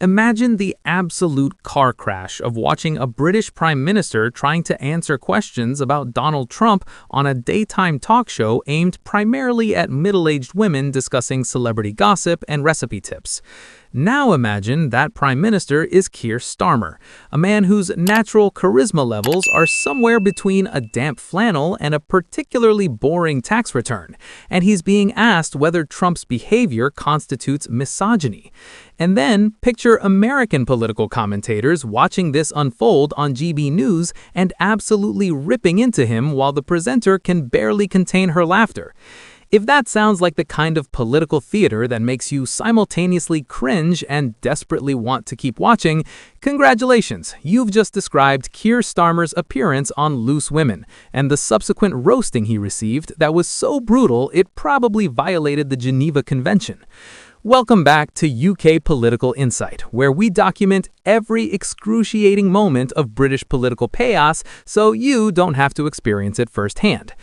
Imagine the absolute car crash of watching a British Prime Minister trying to answer questions about Donald Trump on a daytime talk show aimed primarily at middle-aged women discussing celebrity gossip and recipe tips. Now imagine that Prime Minister is Keir Starmer, a man whose natural charisma levels are somewhere between a damp flannel and a particularly boring tax return, and he's being asked whether Trump's behavior constitutes misogyny. And then picture American political commentators watching this unfold on GB News and absolutely ripping into him while the presenter can barely contain her laughter. If that sounds like the kind of political theater that makes you simultaneously cringe and desperately want to keep watching, congratulations, you've just described Keir Starmer's appearance on Loose Women and the subsequent roasting he received that was so brutal it probably violated the Geneva Convention. Welcome back to UK Political Insight, where we document every excruciating moment of British political chaos so you don't have to experience it firsthand.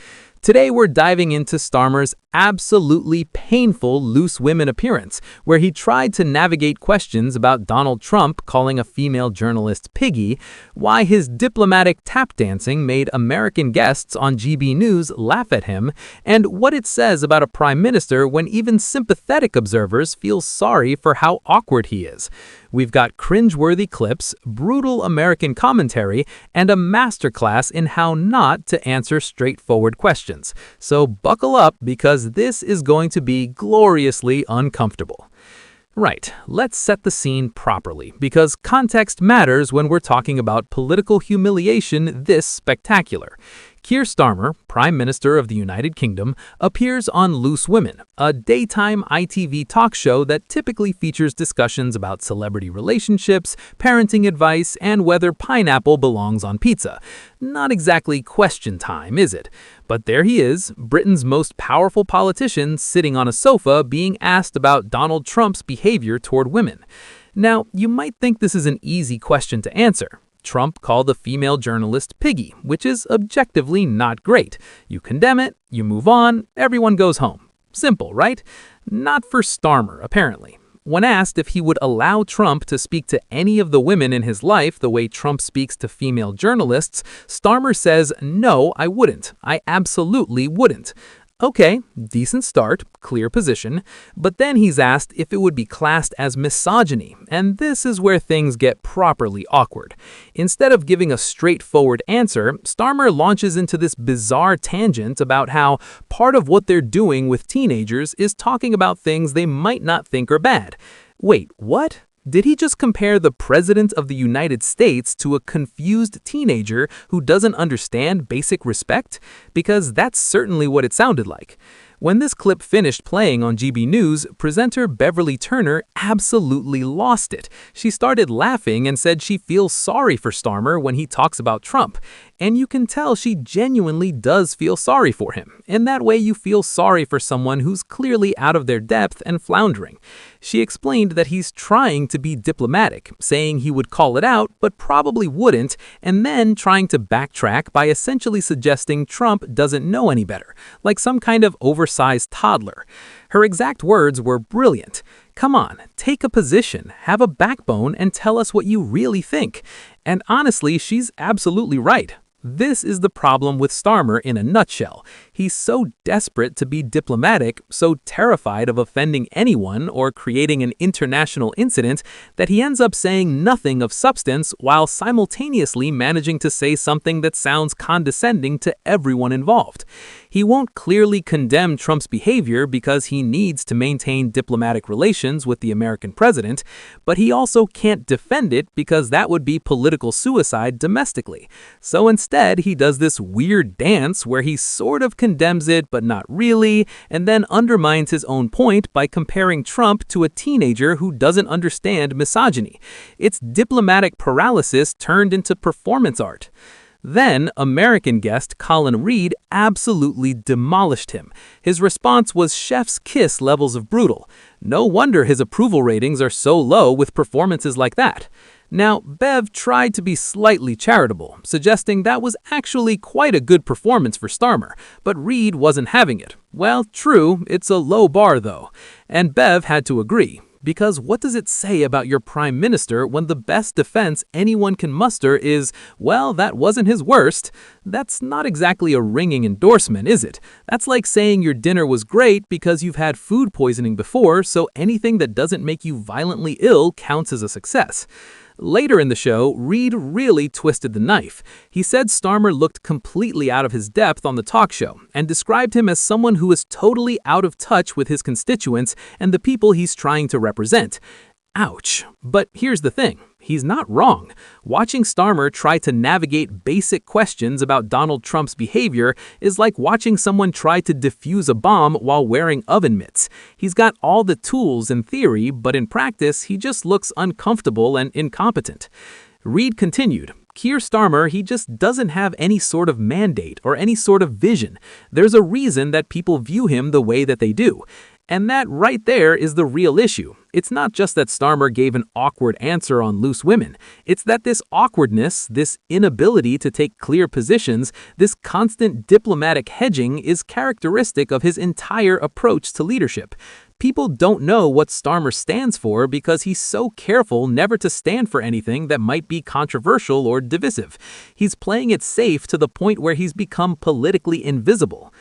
Today we're diving into Starmer's absolutely painful Loose Women appearance, where he tried to navigate questions about Donald Trump calling a female journalist piggy, why his diplomatic tap dancing made American guests on GB News laugh at him, and what it says about a prime minister when even sympathetic observers feel sorry for how awkward he is. We've got cringe-worthy clips, brutal American commentary, and a masterclass in how not to answer straightforward questions. So buckle up because this is going to be gloriously uncomfortable. Right, let's set the scene properly, because context matters when we're talking about political humiliation this spectacular. Keir Starmer, Prime Minister of the United Kingdom, appears on Loose Women, a daytime ITV talk show that typically features discussions about celebrity relationships, parenting advice, and whether pineapple belongs on pizza. Not exactly question time, is it? But there he is, Britain's most powerful politician, sitting on a sofa being asked about Donald Trump's behavior toward women. Now, you might think this is an easy question to answer. Trump called a female journalist piggy, which is objectively not great. You condemn it, you move on, everyone goes home. Simple, right? Not for Starmer, apparently. When asked if he would allow Trump to speak to any of the women in his life the way Trump speaks to female journalists, Starmer says, "No, I wouldn't. I absolutely wouldn't." Okay, decent start, clear position, but then he's asked if it would be classed as misogyny, and this is where things get properly awkward. Instead of giving a straightforward answer, Starmer launches into this bizarre tangent about how part of what they're doing with teenagers is talking about things they might not think are bad. Wait, what? Did he just compare the President of the United States to a confused teenager who doesn't understand basic respect? Because that's certainly what it sounded like. When this clip finished playing on GB News, presenter Beverly Turner absolutely lost it. She started laughing and said she feels sorry for Starmer when he talks about Trump. And you can tell she genuinely does feel sorry for him. In that way, you feel sorry for someone who's clearly out of their depth and floundering. She explained that he's trying to be diplomatic, saying he would call it out, but probably wouldn't, and then trying to backtrack by essentially suggesting Trump doesn't know any better, like some kind of oversized toddler. Her exact words were brilliant. Come on, take a position, have a backbone, and tell us what you really think. And honestly, she's absolutely right. This is the problem with Starmer in a nutshell. He's so desperate to be diplomatic, so terrified of offending anyone or creating an international incident, that he ends up saying nothing of substance while simultaneously managing to say something that sounds condescending to everyone involved. He won't clearly condemn Trump's behavior because he needs to maintain diplomatic relations with the American president, but he also can't defend it because that would be political suicide domestically. So instead, he does this weird dance where he sort of condemns it but not really, and then undermines his own point by comparing Trump to a teenager who doesn't understand misogyny. It's diplomatic paralysis turned into performance art. Then, American guest Colin Reed absolutely demolished him. His response was chef's kiss levels of brutal. No wonder his approval ratings are so low with performances like that. Now, Bev tried to be slightly charitable, suggesting that was actually quite a good performance for Starmer, but Reed wasn't having it. Well, true, it's a low bar though. And Bev had to agree. Because what does it say about your prime minister when the best defense anyone can muster is, well, that wasn't his worst? That's not exactly a ringing endorsement, is it? That's like saying your dinner was great because you've had food poisoning before, so anything that doesn't make you violently ill counts as a success. Later in the show, Reed really twisted the knife. He said Starmer looked completely out of his depth on the talk show and described him as someone who is totally out of touch with his constituents and the people he's trying to represent. Ouch. But here's the thing. He's not wrong. Watching Starmer try to navigate basic questions about Donald Trump's behavior is like watching someone try to defuse a bomb while wearing oven mitts. He's got all the tools in theory, but in practice, he just looks uncomfortable and incompetent. Reed continued, Keir Starmer, he just doesn't have any sort of mandate or any sort of vision. There's a reason that people view him the way that they do. And that right there is the real issue. It's not just that Starmer gave an awkward answer on loose women. It's that this awkwardness, this inability to take clear positions, this constant diplomatic hedging is characteristic of his entire approach to leadership. People don't know what Starmer stands for because he's so careful never to stand for anything that might be controversial or divisive. He's playing it safe to the point where he's become politically invisible.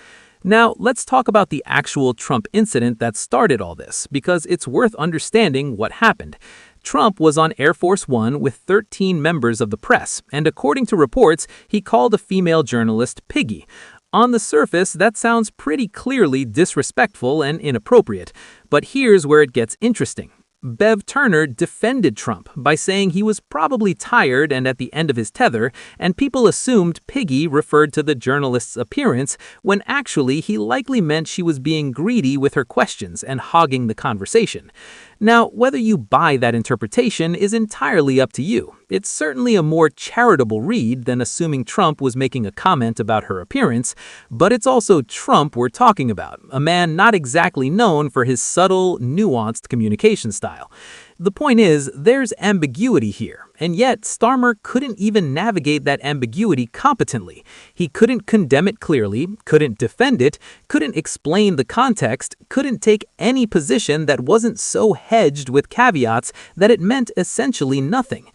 Now, let's talk about the actual Trump incident that started all this, because it's worth understanding what happened. Trump was on Air Force One with 13 members of the press, and according to reports, he called a female journalist Piggy. On the surface, that sounds pretty clearly disrespectful and inappropriate, but here's where it gets interesting. Bev Turner defended Trump by saying he was probably tired and at the end of his tether, and people assumed Piggy referred to the journalist's appearance when actually he likely meant she was being greedy with her questions and hogging the conversation. Now, whether you buy that interpretation is entirely up to you. It's certainly a more charitable read than assuming Trump was making a comment about her appearance, but it's also Trump we're talking about, a man not exactly known for his subtle, nuanced communication style. The point is, there's ambiguity here, and yet Starmer couldn't even navigate that ambiguity competently. He couldn't condemn it clearly, couldn't defend it, couldn't explain the context, couldn't take any position that wasn't so hedged with caveats that it meant essentially nothing.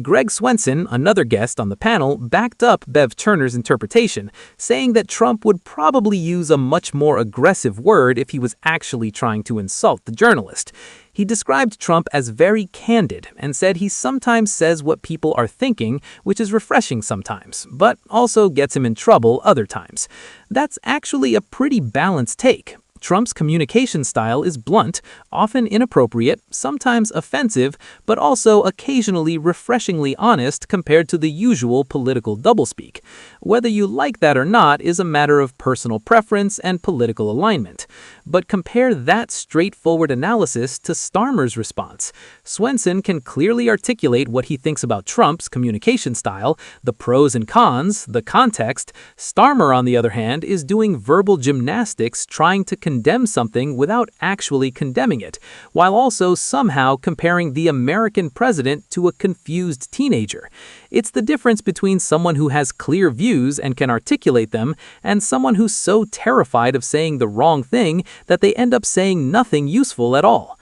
Greg Swenson, another guest on the panel, backed up Bev Turner's interpretation, saying that Trump would probably use a much more aggressive word if he was actually trying to insult the journalist. He described Trump as very candid and said he sometimes says what people are thinking, which is refreshing sometimes, but also gets him in trouble other times. That's actually a pretty balanced take. Trump's communication style is blunt, often inappropriate, sometimes offensive, but also occasionally refreshingly honest compared to the usual political doublespeak. Whether you like that or not is a matter of personal preference and political alignment. But compare that straightforward analysis to Starmer's response. Swenson can clearly articulate what he thinks about Trump's communication style, the pros and cons, the context. Starmer, on the other hand, is doing verbal gymnastics trying to condemn something without actually condemning it, while also somehow comparing the American president to a confused teenager. It's the difference between someone who has clear views and can articulate them and someone who's so terrified of saying the wrong thing that they end up saying nothing useful at all.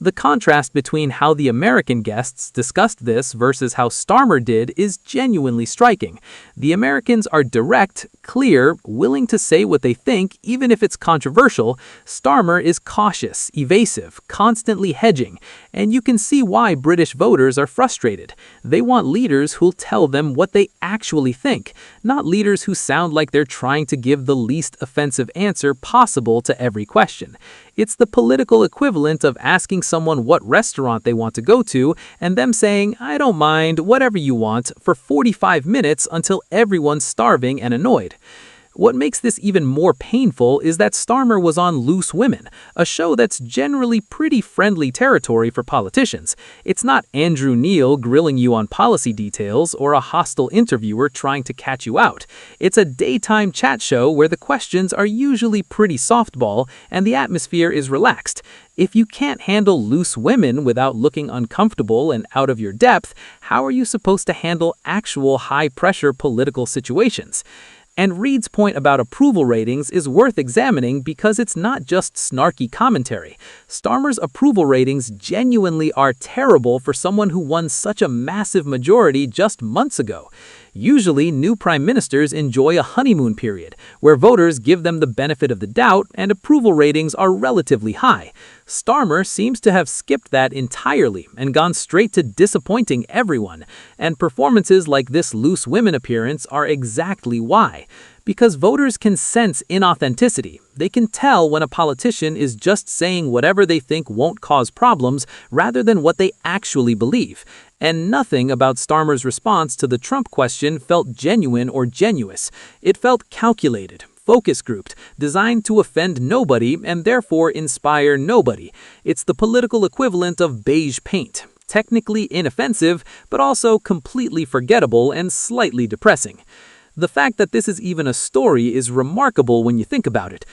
The contrast between how the American guests discussed this versus how Starmer did is genuinely striking. The Americans are direct, clear, willing to say what they think, even if it's controversial. Starmer is cautious, evasive, constantly hedging, and you can see why British voters are frustrated. They want leaders who'll tell them what they actually think, not leaders who sound like they're trying to give the least offensive answer possible to every question. It's the political equivalent of asking someone what restaurant they want to go to and them saying, "I don't mind, whatever you want," for 45 minutes until everyone's starving and annoyed. What makes this even more painful is that Starmer was on Loose Women, a show that's generally pretty friendly territory for politicians. It's not Andrew Neil grilling you on policy details or a hostile interviewer trying to catch you out. It's a daytime chat show where the questions are usually pretty softball and the atmosphere is relaxed. If you can't handle Loose Women without looking uncomfortable and out of your depth, how are you supposed to handle actual high-pressure political situations? And Reed's point about approval ratings is worth examining because it's not just snarky commentary. Starmer's approval ratings genuinely are terrible for someone who won such a massive majority just months ago. Usually, new prime ministers enjoy a honeymoon period, where voters give them the benefit of the doubt and approval ratings are relatively high. Starmer seems to have skipped that entirely and gone straight to disappointing everyone, and performances like this loose women appearance are exactly why. Because voters can sense inauthenticity. They can tell when a politician is just saying whatever they think won't cause problems rather than what they actually believe. And nothing about Starmer's response to the Trump question felt genuine or genuous. It felt calculated, focus grouped, designed to offend nobody and therefore inspire nobody. It's the political equivalent of beige paint. Technically inoffensive, but also completely forgettable and slightly depressing. The fact that this is even a story is remarkable when you think about it.